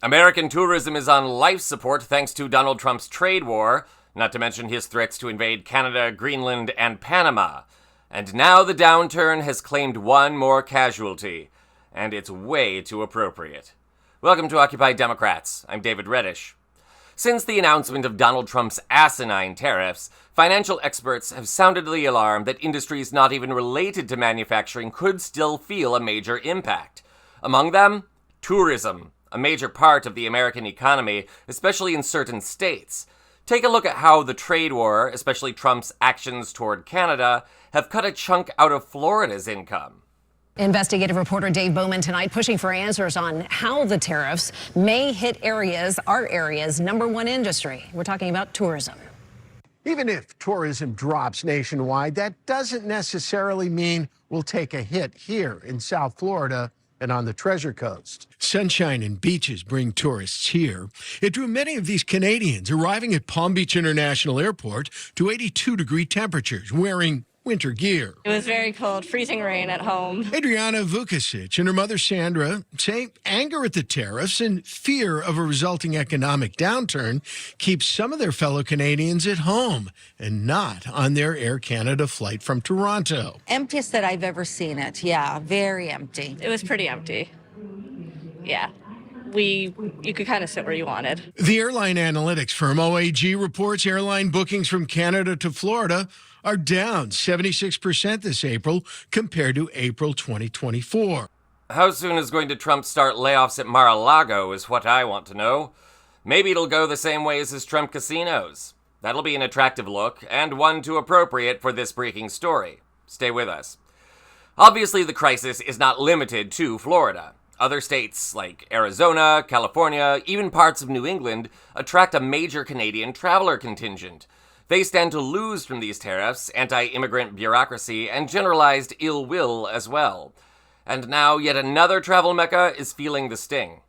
American tourism is on life support thanks to Donald Trump's trade war, not to mention his threats to invade Canada, Greenland, and Panama. And now the downturn has claimed one more casualty, and it's way too appropriate. Welcome to Occupy Democrats. I'm David Reddish. Since the announcement of Donald Trump's asinine tariffs, financial experts have sounded the alarm that industries not even related to manufacturing could still feel a major impact. Among them, tourism, a major part of the American economy, especially in certain states. Take a look at how the trade war, especially Trump's actions toward Canada, have cut a chunk out of Florida's income. Investigative reporter Dave Bowman tonight pushing for answers on how the tariffs may hit our area's number one industry. We're talking about tourism. Even if tourism drops nationwide, that doesn't necessarily mean we'll take a hit here in South Florida and on the Treasure Coast. Sunshine and beaches bring tourists here. It drew many of these Canadians arriving at Palm Beach International Airport to 82-degree temperatures, wearing winter gear. It was very cold, freezing rain at home. Adriana Vukasic and her mother Sandra say anger at the tariffs and fear of a resulting economic downturn keeps some of their fellow Canadians at home and not on their Air Canada flight from Toronto. Emptiest that I've ever seen it. Yeah, very empty. It was pretty empty. Yeah. You could kind of sit where you wanted. The airline analytics firm OAG reports airline bookings from Canada to Florida are down 76% this April compared to April 2024. How soon is going to Trump start layoffs at Mar-a-Lago is what I want to know. Maybe it'll go the same way as his Trump casinos. That'll be an attractive look, and one too appropriate for this breaking story. Stay with us. Obviously, the crisis is not limited to Florida. Other states like Arizona, California, even parts of New England attract a major Canadian traveler contingent. They stand to lose from these tariffs, anti-immigrant bureaucracy, and generalized ill will as well. And now yet another travel mecca is feeling the sting.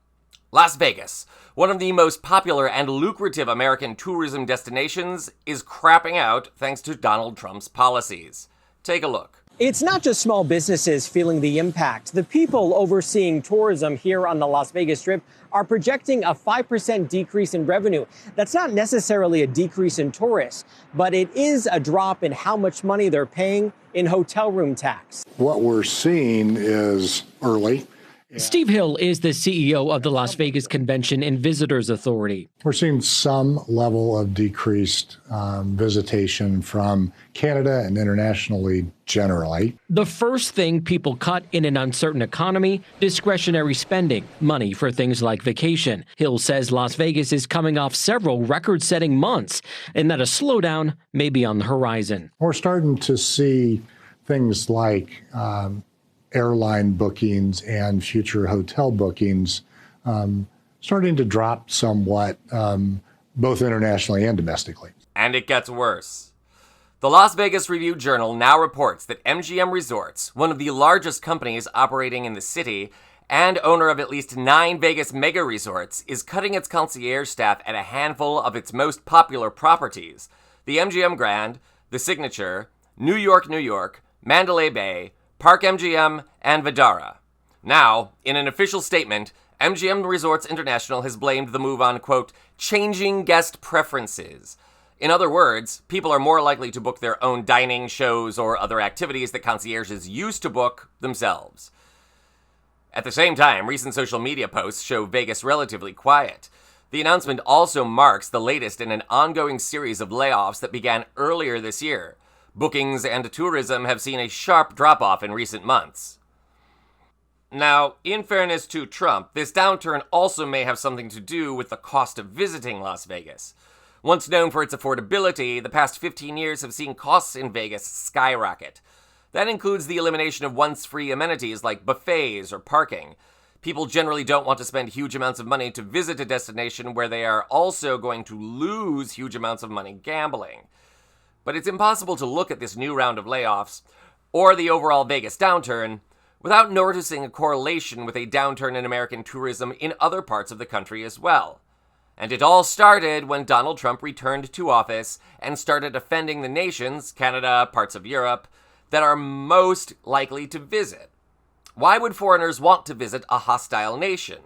Las Vegas, one of the most popular and lucrative American tourism destinations, is crapping out thanks to Donald Trump's policies. Take a look. It's not just small businesses feeling the impact. The people overseeing tourism here on the Las Vegas Strip are projecting a 5% decrease in revenue. That's not necessarily a decrease in tourists, but it is a drop in how much money they're paying in hotel room tax. What we're seeing is early. Steve Hill is the CEO of the Las Vegas Convention and Visitors Authority. We're seeing some level of decreased visitation from Canada and internationally generally. The first thing people cut in an uncertain economy, discretionary spending, money for things like vacation. Hill says Las Vegas is coming off several record-setting months and that a slowdown may be on the horizon. We're starting to see things like airline bookings and future hotel bookings starting to drop somewhat, both internationally and domestically. And it gets worse. The Las Vegas Review-Journal now reports that MGM Resorts, one of the largest companies operating in the city and owner of at least 9 Vegas mega resorts, is cutting its concierge staff at a handful of its most popular properties: the MGM Grand, the Signature, New York, Mandalay Bay, Park MGM, and Vdara. Now, in an official statement, MGM Resorts International has blamed the move on, quote, changing guest preferences. In other words, people are more likely to book their own dining, shows, or other activities that concierges used to book themselves. At the same time, recent social media posts show Vegas relatively quiet. The announcement also marks the latest in an ongoing series of layoffs that began earlier this year. Bookings and tourism have seen a sharp drop-off in recent months. Now, in fairness to Trump, this downturn also may have something to do with the cost of visiting Las Vegas. Once known for its affordability, the past 15 years have seen costs in Vegas skyrocket. That includes the elimination of once-free amenities like buffets or parking. People generally don't want to spend huge amounts of money to visit a destination where they are also going to lose huge amounts of money gambling. But it's impossible to look at this new round of layoffs, or the overall Vegas downturn, without noticing a correlation with a downturn in American tourism in other parts of the country as well. And it all started when Donald Trump returned to office and started offending the nations, Canada, parts of Europe, that are most likely to visit. Why would foreigners want to visit a hostile nation?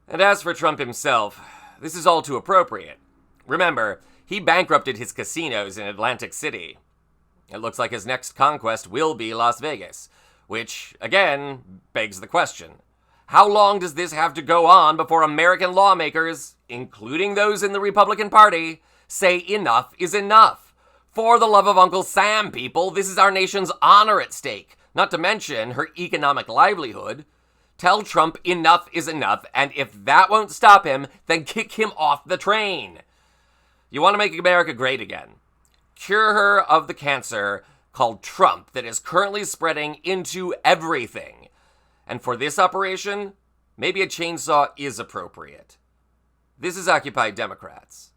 And as for Trump himself, this is all too appropriate. Remember, he bankrupted his casinos in Atlantic City. It looks like his next conquest will be Las Vegas, which, again, begs the question. How long does this have to go on before American lawmakers, including those in the Republican Party, say enough is enough? For the love of Uncle Sam, people, this is our nation's honor at stake, not to mention her economic livelihood. Tell Trump enough is enough, and if that won't stop him, then kick him off the train. You want to make America great again. Cure her of the cancer called Trump that is currently spreading into everything. And for this operation, maybe a chainsaw is appropriate. This is Occupy Democrats.